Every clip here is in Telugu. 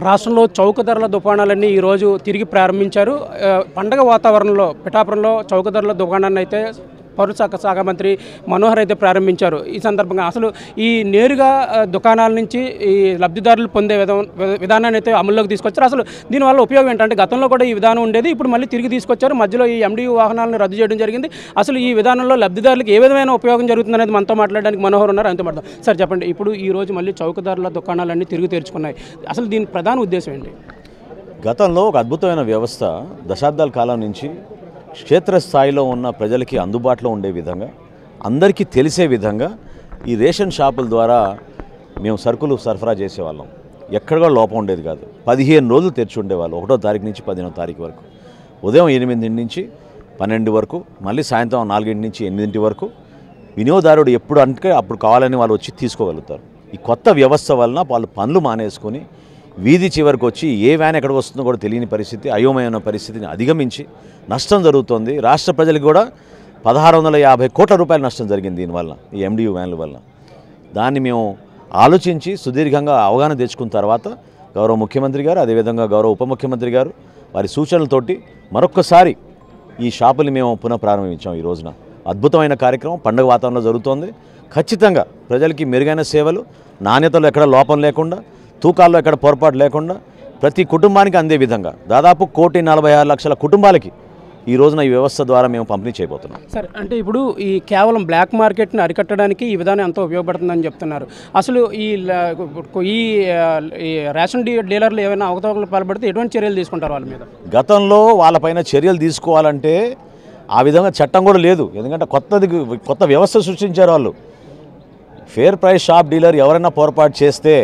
రాష్ట్రంలో చౌక ధరల దుకాణాలన్నీ ఈరోజు తిరిగి ప్రారంభించారు. పండగ వాతావరణంలో పిఠాపురంలో చౌక ధరల దుకాణాన్ని అయితే పౌరశాఖ మంత్రి మనోహర్ అయితే ప్రారంభించారు. ఈ సందర్భంగా అసలు ఈ నేరుగా దుకాణాల నుంచి ఈ లబ్ధిదారులు పొందే విధానాన్ని అయితే అమల్లోకి తీసుకొచ్చారు. అసలు దీనివల్ల ఉపయోగం ఏంటంటే గతంలో కూడా ఈ విధానం ఉండేది, ఇప్పుడు మళ్ళీ తిరిగి తీసుకొచ్చారు. మధ్యలో ఈ MDU వాహనాలను రద్దు చేయడం జరిగింది. అసలు ఈ విధానంలో లబ్ధిదారులకు ఏ విధమైన ఉపయోగం జరుగుతుంది అనేది మనతో మాట్లాడడానికి మనోహర్ ఉన్నారు. అంతే మాట్లాడదాం. సార్ చెప్పండి, ఇప్పుడు ఈ రోజు మళ్ళీ చౌకధరల దుకాణాలన్నీ తిరిగి తెరుచుకున్నాయి. అసలు దీని ప్రధాన ఉద్దేశం ఏంటి? గతంలో ఒక అద్భుతమైన వ్యవస్థ దశాబ్దాల కాలం నుంచి క్షేత్రస్థాయిలో ఉన్న ప్రజలకి అందుబాటులో ఉండే విధంగా, అందరికీ తెలిసే విధంగా ఈ రేషన్ షాపుల ద్వారా మేము సరుకులు సరఫరా చేసేవాళ్ళం. ఎక్కడ కూడా లోపం ఉండేది కాదు. 15 రోజులు తెరిచి ఉండేవాళ్ళు, 1వ తారీఖు నుంచి 15వ తారీఖు వరకు. ఉదయం 8 నుంచి 12 వరకు, మళ్ళీ సాయంత్రం 4 నుంచి 8 వరకు వినియోగదారుడు ఎప్పుడు అంటే అప్పుడు కావాలని వాళ్ళు వచ్చి తీసుకోగలుగుతారు. ఈ కొత్త వ్యవస్థ వలన వాళ్ళు పనులు మానేసుకొని వీధి చివరికి వచ్చి ఏ వ్యాన్ ఎక్కడికి వస్తుందో కూడా తెలియని పరిస్థితి, అయోమయమైన పరిస్థితిని అధిగమించి నష్టం జరుగుతుంది. రాష్ట్ర ప్రజలకు కూడా 1650 కోట్ల రూపాయల నష్టం జరిగింది దీనివల్ల, ఈ MDU వ్యాన్ల వల్ల. దాన్ని మేము ఆలోచించి సుదీర్ఘంగా అవగాహన తెచ్చుకున్న తర్వాత గౌరవ ముఖ్యమంత్రి గారు, అదేవిధంగా గౌరవ ఉప ముఖ్యమంత్రి గారు వారి సూచనలతోటి మరొక్కసారి ఈ షాపుని మేము పునః ప్రారంభించాం. ఈ రోజున అద్భుతమైన కార్యక్రమం పండుగ వాతావరణంలో జరుగుతోంది. ఖచ్చితంగా ప్రజలకి మెరుగైన సేవలు, నాణ్యతలో ఎక్కడ లోపం లేకుండా, తూకాల్లో ఎక్కడ పొరపాటు లేకుండా ప్రతి కుటుంబానికి అందే విధంగా దాదాపు 1,46,00,000 కుటుంబాలకి ఈ రోజున ఈ వ్యవస్థ ద్వారా మేము పంపిణీ చేయబోతున్నాం. సార్, అంటే ఇప్పుడు ఈ కేవలం బ్లాక్ మార్కెట్ని అరికట్టడానికి ఈ విధానం ఎంతో ఉపయోగపడుతుందని చెప్తున్నారు. అసలు ఈ రేషన్ డీలర్లు ఏమైనా అవకతవకలు పాల్పడితే ఎటువంటి చర్యలు తీసుకుంటారు వాళ్ళ మీద? గతంలో వాళ్ళపైన చర్యలు తీసుకోవాలంటే ఆ విధంగా చట్టం కూడా లేదు. ఎందుకంటే కొత్త వ్యవస్థ సృష్టించారు వాళ్ళు. ఫేర్ ప్రైస్ షాప్ డీలర్ ఎవరైనా పొరపాటు చేస్తే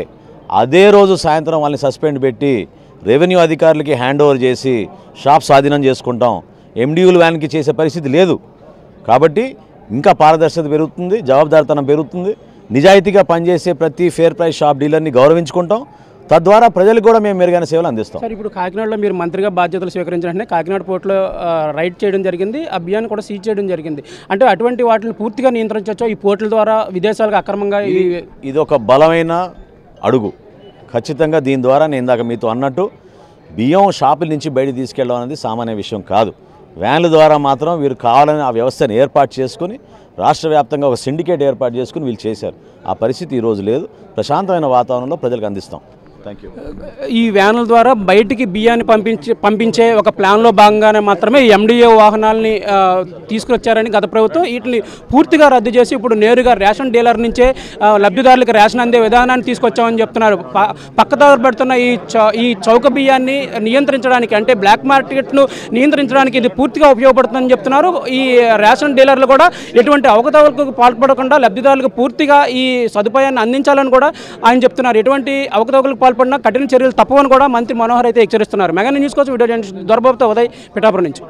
అదే రోజు సాయంత్రం వాళ్ళని సస్పెండ్ పెట్టి రెవెన్యూ అధికారులకి హ్యాండ్ ఓవర్ చేసి షాప్ స్వాధీనం చేసుకుంటాం. MDUల వ్యాన్కి చేసే పరిస్థితి లేదు. కాబట్టి ఇంకా పారదర్శకత పెరుగుతుంది, జవాబుదారితనం పెరుగుతుంది. నిజాయితీగా పనిచేసే ప్రతి ఫేర్ ప్రైస్ షాప్ డీలర్ని గౌరవించుకుంటాం. తద్వారా ప్రజలకు కూడా మేము మెరుగైన సేవలు అందిస్తాం. సార్, ఇప్పుడు కాకినాడలో మీరు మంత్రిగా బాధ్యతలు స్వీకరించిన వెంటనే కాకినాడ పోర్టులో రైడ్ చేయడం జరిగింది, అభియాన్ కూడా సీజ్ చేయడం జరిగింది. అంటే అటువంటి వాటిని పూర్తిగా నియంత్రించవచ్చు ఈ పోర్టుల ద్వారా విదేశాలకు అక్రమంగా? ఇది ఒక బలమైన అడుగు. ఖచ్చితంగా దీని ద్వారా నేను ఇందాక మీతో అన్నట్టు బియ్యం షాపుల నుంచి బయట తీసుకెళ్ళడం అనేది సామాన్య విషయం కాదు. వ్యాన్ల ద్వారా మాత్రం వీరు కావాలని ఆ వ్యవస్థను ఏర్పాటు చేసుకుని రాష్ట్ర వ్యాప్తంగా ఒక సిండికేట్ ఏర్పాటు చేసుకుని వీళ్ళు చేశారు. ఆ పరిస్థితి ఈరోజు లేదు. ప్రశాంతమైన వాతావరణంలో ప్రజలకు అందిస్తాం. Thank you. ఈ వ్యాన్ల ద్వారా బయటికి బియ్యాన్ని పంపించే ఒక ప్లాన్లో భాగంగానే మాత్రమే ఈ MDU వాహనాలని తీసుకొచ్చారని గత ప్రభుత్వం వీటిని పూర్తిగా రద్దు చేసి ఇప్పుడు నేరుగా రేషన్ డీలర్ నుంచే లబ్ధిదారులకు రేషన్ అందే విధానాన్ని తీసుకొచ్చామని చెప్తున్నారు. పక్కదారి పెడుతున్న ఈ చౌక బియ్యాన్ని నియంత్రించడానికి, అంటే బ్లాక్ మార్కెట్ను నియంత్రించడానికి ఇది పూర్తిగా ఉపయోగపడుతుందని చెప్తున్నారు. ఈ రేషన్ డీలర్లు కూడా ఎటువంటి అవకతవకలకు పాల్పడకుండా లబ్ధిదారులకు పూర్తిగా ఈ సదుపాయాన్ని అందించాలని కూడా ఆయన చెప్తున్నారు. ఎటువంటి అవకతవకలకు పాల్పడినా కఠిన చర్యలు తప్పవని కూడా మంత్రి మనోహర్ అయితే హెచ్చరిస్తున్నారు. మెగా న్యూస్ కోసం వీడియో జర్నలిస్ట్ దొరబాబుతో ఉదయ్, పిఠాపురం నుంచి.